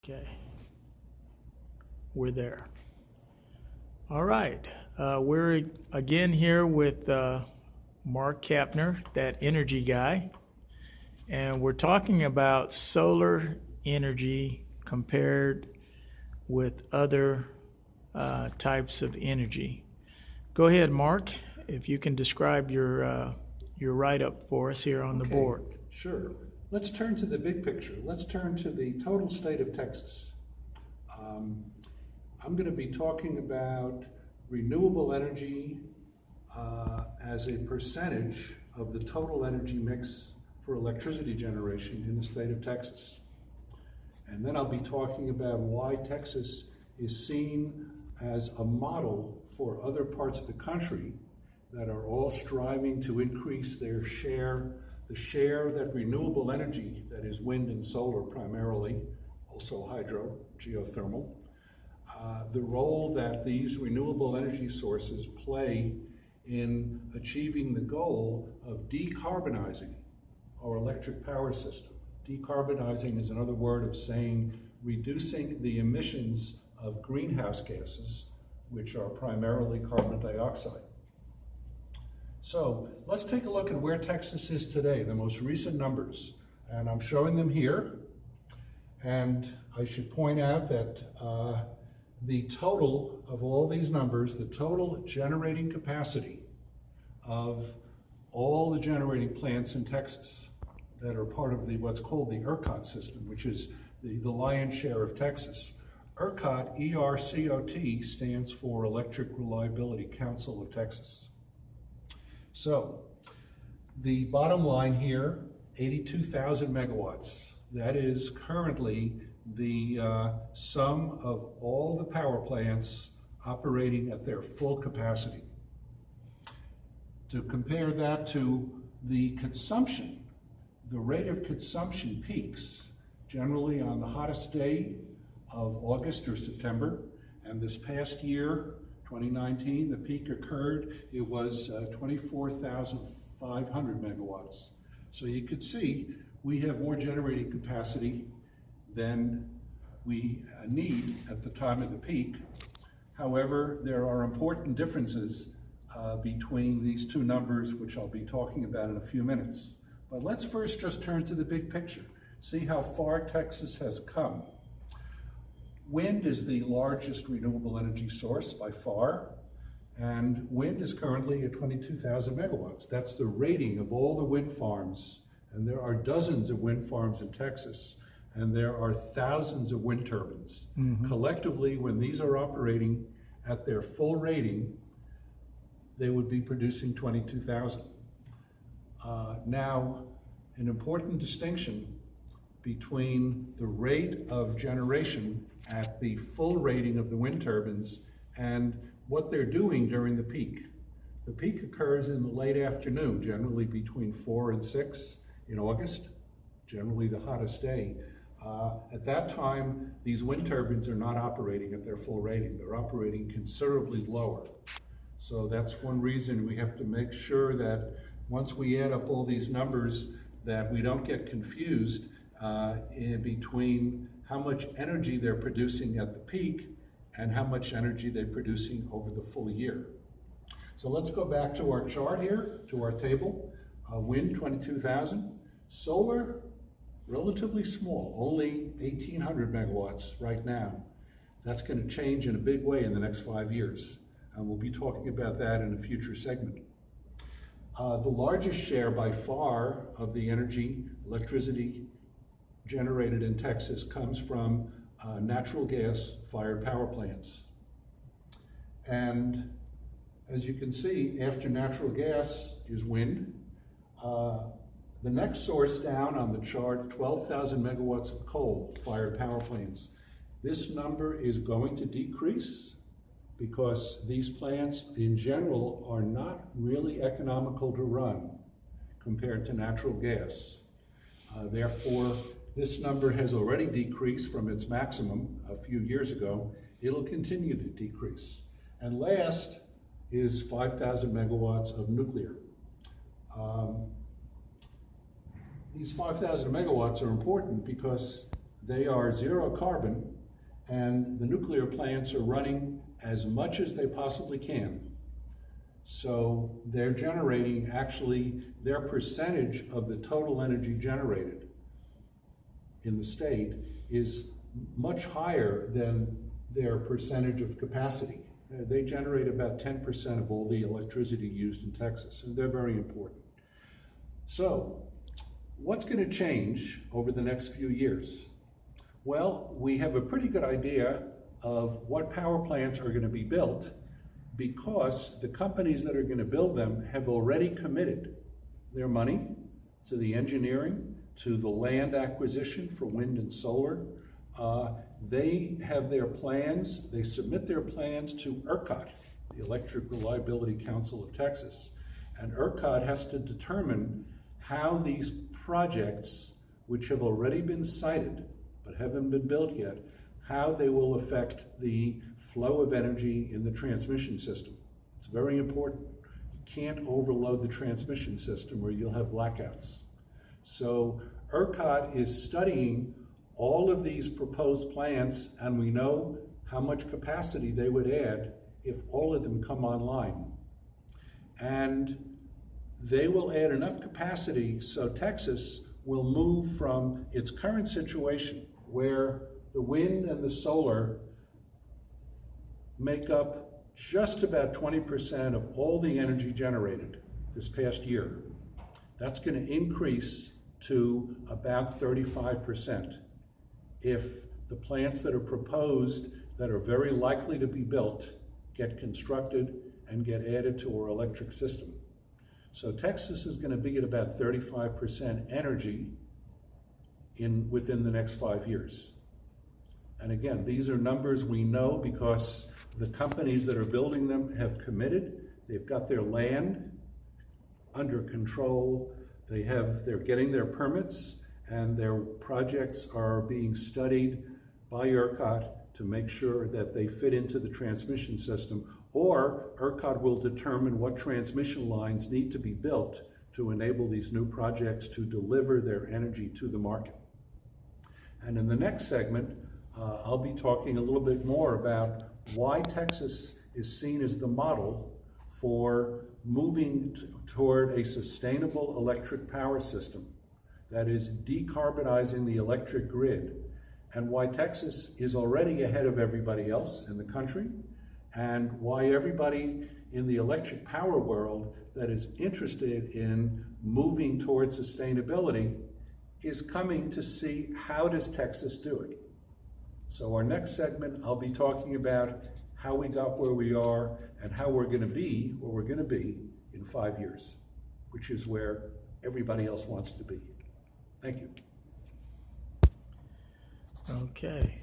Okay, we're there. All right, we're again here with Mark Kapner, that energy guy, and we're talking about solar energy compared with other types of energy. Go ahead, Mark, if you can describe your write-up for us here on the board. Sure. Let's turn to the big picture. Let's turn to the total state of Texas. I'm going to be talking about renewable energy as a percentage of the total energy mix for electricity generation in the state of Texas. And then I'll be talking about why Texas is seen as a model for other parts of the country that are all striving to increase their share, the share that renewable energy, that is wind and solar primarily, also hydro, geothermal, the role that these renewable energy sources play in achieving the goal of decarbonizing our electric power system. Decarbonizing is another word of saying reducing the emissions of greenhouse gases, which are primarily carbon dioxide. So let's take a look at where Texas is today, the most recent numbers. And I'm showing them here. And I should point out that the total of all these numbers, the total generating capacity of all the generating plants in Texas that are part of what's called the ERCOT system, which is the lion's share of Texas. ERCOT, E-R-C-O-T, stands for Electric Reliability Council of Texas. So the bottom line here, 82,000 megawatts. That is currently the sum of all the power plants operating at their full capacity. To compare that to the consumption, the rate of consumption peaks generally on the hottest day of August or September, and this past year, 2019, the peak occurred, it was 24,500 megawatts. So you could see we have more generating capacity than we need at the time of the peak. However, there are important differences between these two numbers, which I'll be talking about in a few minutes. But let's first just turn to the big picture, see how far Texas has come. Wind is the largest renewable energy source by far, and wind is currently at 22,000 megawatts. That's the rating of all the wind farms, and there are dozens of wind farms in Texas, and there are thousands of wind turbines. Collectively, when these are operating at their full rating, they would be producing 22,000. Now, an important distinction between the rate of generation at the full rating of the wind turbines and what they're doing during the peak. The peak occurs in the late afternoon, generally between 4 and 6 in August, generally the hottest day. At that time, these wind turbines are not operating at their full rating. They're operating considerably lower. So that's one reason we have to make sure that once we add up all these numbers, that we don't get confused in between how much energy they're producing at the peak and how much energy they're producing over the full year. So let's go back to our chart here, to our table. Wind, 22,000. Solar, relatively small, only 1,800 megawatts right now. That's going to change in a big way in the next 5 years. And we'll be talking about that in a future segment. The largest share by far of the energy, electricity generated in Texas comes from natural gas fired power plants. And as you can see, after natural gas is wind. The next source down on the chart, 12,000 megawatts of coal-fired power plants. This number is going to decrease because these plants in general are not really economical to run compared to natural gas. Therefore, this number has already decreased from its maximum a few years ago. It'll continue to decrease. And last is 5,000 megawatts of nuclear. These 5,000 megawatts are important because they are zero carbon, and the nuclear plants are running as much as they possibly can. So they're generating, actually, their percentage of the total energy generated in the state is much higher than their percentage of capacity. They generate about 10% of all the electricity used in Texas, and they're very important. So, what's going to change over the next few years? Well, we have a pretty good idea of what power plants are going to be built because the companies that are going to build them have already committed their money to the engineering, to the land acquisition for wind and solar. They have their plans, they submit their plans to ERCOT, the Electric Reliability Council of Texas. And ERCOT has to determine how these projects, which have already been sited but haven't been built yet, how they will affect the flow of energy in the transmission system. It's very important. You can't overload the transmission system or you'll have blackouts. So ERCOT is studying all of these proposed plants, and we know how much capacity they would add if all of them come online. And they will add enough capacity so Texas will move from its current situation where the wind and the solar make up just about 20% of all the energy generated this past year. That's going to increase to about 35% if the plants that are proposed, that are very likely to be built, get constructed and get added to our electric system. So Texas is going to be at about 35% energy within the next 5 years. And again, these are numbers we know because the companies that are building them have committed. They've got their land under control. They're getting their permits, and their projects are being studied by ERCOT to make sure that they fit into the transmission system, or ERCOT will determine what transmission lines need to be built to enable these new projects to deliver their energy to the market. And in the next segment, I'll be talking a little bit more about why Texas is seen as the model for moving toward a sustainable electric power system that is decarbonizing the electric grid, and why Texas is already ahead of everybody else in the country, and why everybody in the electric power world that is interested in moving toward sustainability is coming to see how does Texas do it. So our next segment, I'll be talking about how we got where we are and how we're going to be where we're going to be in 5 years, which is where everybody else wants to be. Thank you. Okay.